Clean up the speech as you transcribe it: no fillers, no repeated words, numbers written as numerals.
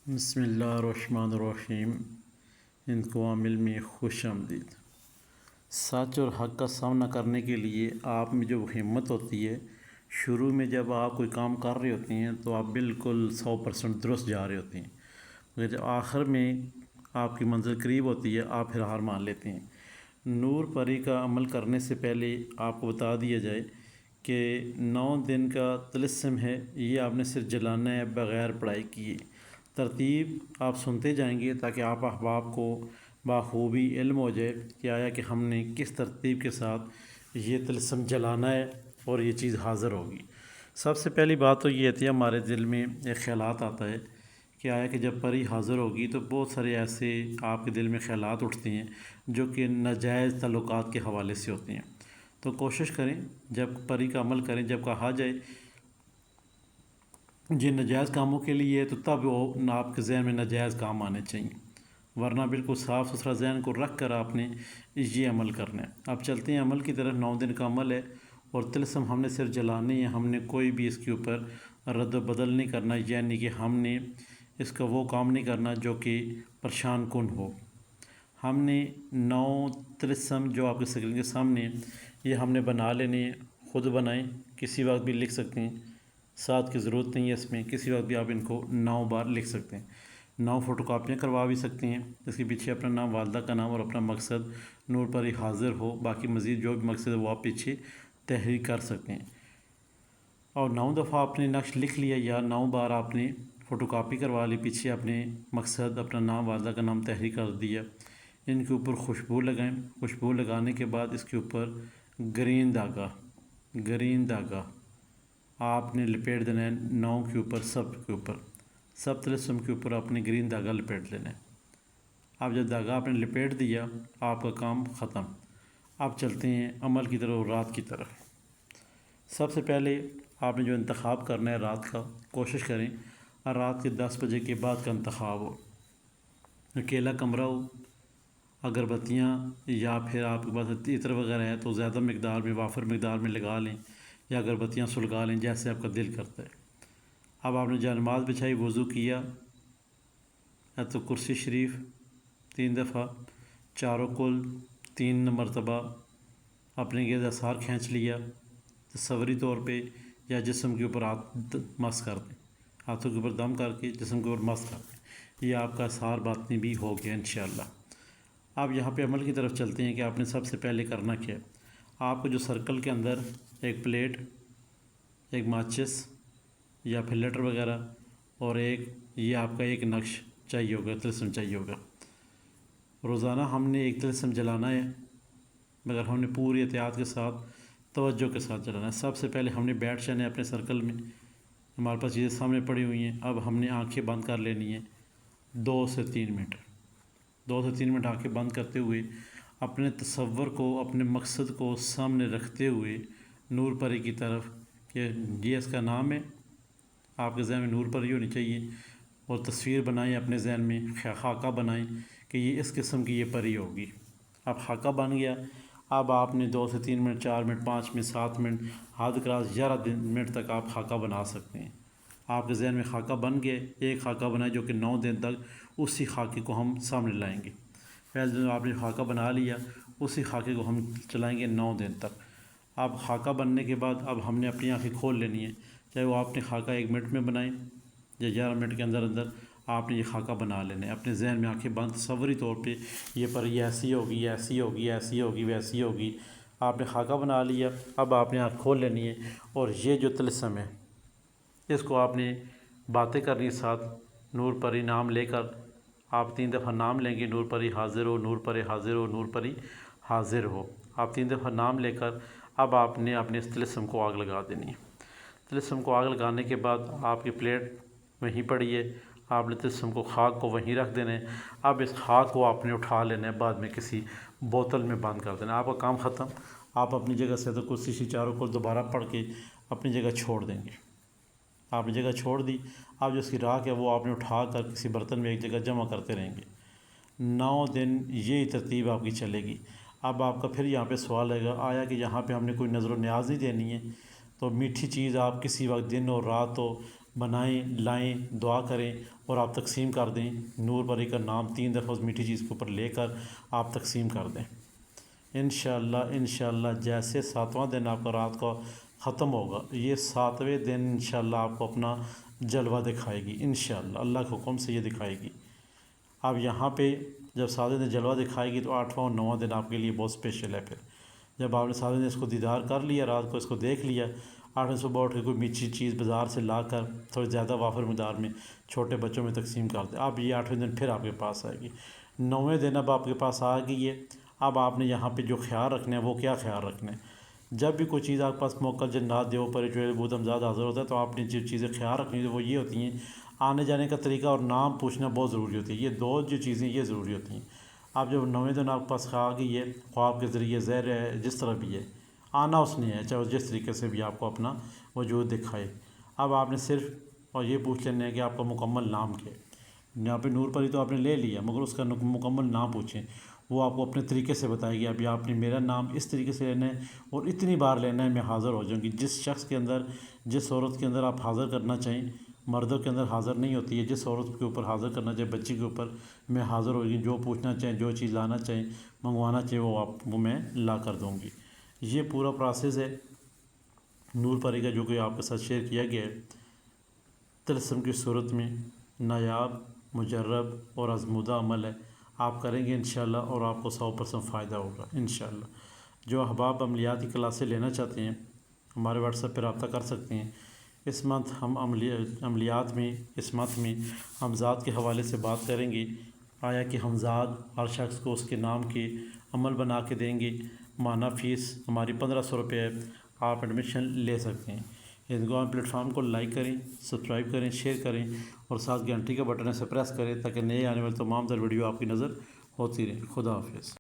بسم اللہ الرحمن الرحیم۔ ان کو عامل میں خوش آمدید۔ سچ اور حق کا سامنا کرنے کے لیے آپ میں جو ہمت ہوتی ہے، شروع میں جب آپ کوئی کام کر رہے ہوتے ہیں تو آپ بالکل 100% درست جا رہے ہوتے ہیں، مگر جب آخر میں آپ کی منزل قریب ہوتی ہے آپ پھر ہار مان لیتے ہیں۔ نور پری کا عمل کرنے سے پہلے آپ کو بتا دیا جائے کہ 9 دن کا طلسم ہے، یہ آپ نے صرف جلانا ہے بغیر پڑھائی کیے۔ ترتیب آپ سنتے جائیں گے تاکہ آپ احباب کو بخوبی علم ہو جائے کہ آیا کہ ہم نے کس ترتیب کے ساتھ یہ طلسم جلانا ہے اور یہ چیز حاضر ہوگی۔ سب سے پہلی بات تو یہ ہوتی ہے، ہمارے دل میں ایک خیالات آتا ہے کہ آیا کہ جب پری حاضر ہوگی تو بہت سارے ایسے آپ کے دل میں خیالات اٹھتے ہیں جو کہ ناجائز تعلقات کے حوالے سے ہوتے ہیں۔ تو کوشش کریں جب پری کا عمل کریں، جب کہا جائے جن ناجائز کاموں کے لیے تو تب وہ آپ کے ذہن میں ناجائز کام آنے چاہیے، ورنہ بالکل صاف ستھرا ذہن کو رکھ کر آپ نے یہ عمل کرنا ہے۔ اب چلتے ہیں عمل کی طرف۔ 9 دن کا عمل ہے اور طلسم ہم نے صرف جلانے ہیں، ہم نے کوئی بھی اس کے اوپر رد و بدل نہیں کرنا، یعنی کہ ہم نے اس کا وہ کام نہیں کرنا جو کہ پریشان کن ہو۔ ہم نے 9 طلسم جو آپ کے سکرین کے سامنے یہ ہم نے بنا لینے ہیں، خود بنائیں، کسی وقت بھی لکھ سکتے ہیں، ساتھ کی ضرورت نہیں ہے اس میں، کسی وقت بھی آپ ان کو 9 بار لکھ سکتے ہیں۔ 9 فوٹو کاپیاں کروا بھی سکتے ہیں، اس کے پیچھے اپنا نام، والدہ کا نام اور اپنا مقصد نور پری حاضر ہو، باقی مزید جو بھی مقصد ہے وہ آپ پیچھے تحریر کر سکتے ہیں۔ اور 9 دفعہ آپ نے نقش لکھ لیا یا 9 بار آپ نے فوٹو کاپی کروا لی، پیچھے اپنے مقصد، اپنا نام، والدہ کا نام تحریر کر دیا۔ ان کے اوپر خوشبو لگائیں، خوشبو لگانے کے بعد اس کے اوپر گرین دھاگا آپ نے لپیٹ دینا ہے 9 کے اوپر، سب طلسم کے اوپر آپ نے گرین دھاگا لپیٹ لینا ہے۔ اب جب دھاگا آپ نے لپیٹ دیا آپ کا کام ختم۔ اب چلتے ہیں عمل کی طرف، رات کی طرف۔ سب سے پہلے آپ نے جو انتخاب کرنا ہے رات کا، کوشش کریں رات کے 10 بجے کے بعد کا انتخاب ہو، اکیلا کمرہ ہو، اگربتیاں یا پھر آپ کے پاس عطر وغیرہ ہے تو زیادہ مقدار میں، وافر مقدار میں لگا لیں یا اگربتیاں سلگا لیں جیسے آپ کا دل کرتا ہے۔ اب آپ نے جہاں نماز بچھائی، وضو کیا، تو کرسی شریف 3 دفعہ، چاروں کل 3 مرتبہ اپنے گرد اثار کھینچ لیا، تصوری طور پہ یا جسم کے اوپر ہاتھ مس کر دیں، ہاتھوں کے اوپر دم کر کے جسم کے اوپر مس کر دیں، یہ آپ کا اثار باطنی بھی ہو گیا انشاءاللہ۔ اب یہاں پہ عمل کی طرف چلتے ہیں کہ آپ نے سب سے پہلے کرنا کیا ہے۔ آپ کو جو سرکل کے اندر ایک پلیٹ، ایک ماچس یا پھر لیٹر وغیرہ اور یہ آپ کا ایک نقش چاہیے ہوگا، طلسم چاہیے ہوگا۔ روزانہ ہم نے ایک طلسم جلانا ہے، مگر ہم نے پوری احتیاط کے ساتھ، توجہ کے ساتھ جلانا ہے۔ سب سے پہلے ہم نے بیٹھ جانا ہے اپنے سرکل میں، ہمارے پاس چیزیں سامنے پڑی ہوئی ہیں، اب ہم نے آنکھیں بند کر لینی ہیں 2 سے 3 منٹ، 2 سے 3 منٹ آنکھیں بند کرتے ہوئے اپنے تصور کو، اپنے مقصد کو سامنے رکھتے ہوئے نور پری کی طرف، کہ یہ اس کا نام ہے، آپ کے ذہن میں نور پری ہونی چاہیے، اور تصویر بنائیں اپنے ذہن میں، خاکہ بنائیں کہ یہ اس قسم کی یہ پری ہوگی۔ اب خاکہ بن گیا، اب آپ نے 2 سے 3 منٹ، 4 منٹ، 5 منٹ، 7 منٹ، حد کراس 11 منٹ تک آپ خاکہ بنا سکتے ہیں۔ آپ کے ذہن میں خاکہ بن گئے، ایک خاکہ بنائے جو کہ 9 دن تک اسی خاکے کو ہم سامنے لائیں گے۔ پہلے دن آپ نے خاکہ بنا لیا، اسی خاکے کو ہم چلائیں گے 9 دن تک۔ اب خاکہ بننے کے بعد اب ہم نے اپنی آنکھیں کھول لینی ہے، چاہے وہ آپ نے خاکہ 1 منٹ میں بنائیں یا 11 منٹ کے اندر اندر آپ نے یہ خاکہ بنا لینا ہے۔ اپنے ذہن میں آنکھیں بند، تصوری طور پہ یہ پری ایسی ہوگی، ایسی ہوگی، ایسی ہوگی، ویسی ہوگی۔ آپ نے خاکہ بنا لیا، اب آپ نے آنکھ کھول لینی ہے، اور یہ جو طلسم ہے اس کو آپ نے باتیں کرنی ہے ساتھ، نور پری نام لے کر آپ 3 دفعہ نام لیں گے، نور پری حاضر ہو، نور پری حاضر ہو، نور پری حاضر ہو۔ آپ 3 دفعہ نام لے کر اب آپ نے اپنے اس طلسم کو آگ لگا دینی ہے۔ طلسم کو آگ لگانے کے بعد آپ کی پلیٹ وہیں پڑی ہے، آپ نے طلسم کو، خاک کو وہیں رکھ دینا ہے۔ اب اس خاک کو آپ نے اٹھا لینا ہے، بعد میں کسی بوتل میں بند کر دینا ہے، آپ کا کام ختم۔ آپ اپنی جگہ سے تو کرسی چاروں کو دوبارہ پڑھ کے اپنی جگہ چھوڑ دیں گے۔ آپ نے جگہ چھوڑ دی، اب جو اس کی راکھ ہے وہ آپ نے اٹھا کر کسی برتن میں ایک جگہ جمع کرتے رہیں گے۔ 9 دن یہی ترتیب آپ کی چلے گی۔ اب آپ کا پھر یہاں پہ سوال آئے گا، آیا کہ یہاں پہ ہم نے کوئی نظر و نیاز نہیں دینی ہے، تو میٹھی چیز آپ کسی وقت، دن ہو رات ہو، بنائیں، لائیں، دعا کریں اور آپ تقسیم کر دیں۔ نور پری کا نام 3 دفعہ اس میٹھی چیز کے اوپر لے کر آپ تقسیم کر دیں۔ انشاءاللہ جیسے 7واں دن آپ کا رات کو ختم ہوگا، یہ 7ویں دن انشاءاللہ آپ کو اپنا جلوہ دکھائے گی، انشاءاللہ اللہ کے حکم سے یہ دکھائے گی۔ اب یہاں پہ جب 7ویں دن جلوہ دکھائے گی تو 8واں اور 9واں دن آپ کے لیے بہت اسپیشل ہے۔ پھر جب آپ نے 7ویں دن اس کو دیدار کر لیا، رات کو اس کو دیکھ لیا، 8ویں صبح اٹھ کے کوئی میٹھی چیز بازار سے لا کر تھوڑی زیادہ وافر مقدار میں چھوٹے بچوں میں تقسیم کر دیں۔ اب یہ 8ویں دن پھر آپ کے پاس آئے گی۔ 9ویں دن اب آپ کے پاس آ گئی ہے۔ اب آپ نے یہاں پہ جو خیال رکھنا ہے وہ کیا خیال رکھنا ہے؟ جب بھی کوئی چیز آپ کے پاس موقع جنات دیو پر جو بود امزاد حاضر ہوتا ہے تو آپ نے جو چیزیں خیال رکھنی وہ یہ ہوتی ہیں، آنے جانے کا طریقہ اور نام پوچھنا بہت ضروری ہوتی ہے۔ یہ دو جو چیزیں یہ ضروری ہوتی ہیں۔ اب جب 9ویں دن آپ کے پاس آ گئی ہے، خواب کے ذریعے زہر ہے، جس طرح بھی ہے آنا اس نے ہے، چاہے جس طریقے سے بھی آپ کو اپنا وجود دکھائے۔ اب آپ نے صرف اور یہ پوچھ لینا ہے کہ آپ کا مکمل نام کیا ہے۔ یہاں پہ نور پری تو آپ نے لے لیا، مگر اس کا مکمل نام پوچھیں، وہ آپ کو اپنے طریقے سے بتائے گی۔ ابھی آپ نے میرا نام اس طریقے سے لینا ہے اور اتنی بار لینا ہے، میں حاضر ہو جاؤں گی۔ جس شخص کے اندر، جس عورت کے اندر آپ حاضر کرنا چاہیں، مردوں کے اندر حاضر نہیں ہوتی ہے، جس عورت کے اوپر حاضر کرنا چاہیں، بچی کے اوپر میں حاضر ہوگی۔ جو پوچھنا چاہیں، جو چیز لانا چاہیں، منگوانا چاہیں، وہ آپ کو میں لا کر دوں گی۔ یہ پورا پروسیس ہے نور پری کا جو کہ آپ کے ساتھ شیئر کیا گیا ہے، طلسم کی صورت میں نایاب، مجرب اور آزمودہ عمل ہے۔ آپ کریں گے انشاءاللہ اور آپ کو 100% فائدہ ہوگا انشاءاللہ۔ جو احباب عملیات کی کلاسیں لینا چاہتے ہیں ہمارے واٹس ایپ پہ رابطہ کر سکتے ہیں۔ اس منتھ ہم عملیات میں، اس منتھ میں ہمزاد کے حوالے سے بات کریں گے۔ آیا کہ ہمزاد ہر شخص کو اس کے نام کے عمل بنا کے دیں گے۔ ماہانہ فیس ہماری 1500 روپے ہے، آپ ایڈمیشن لے سکتے ہیں۔ ہندگو پلیٹ فارم کو لائک کریں، سبسکرائب کریں، شیئر کریں اور ساتھ گھنٹی کا بٹن سے پریس کریں تاکہ نئے آنے والے تمام تر ویڈیو آپ کی نظر ہوتی رہیں۔ خدا حافظ۔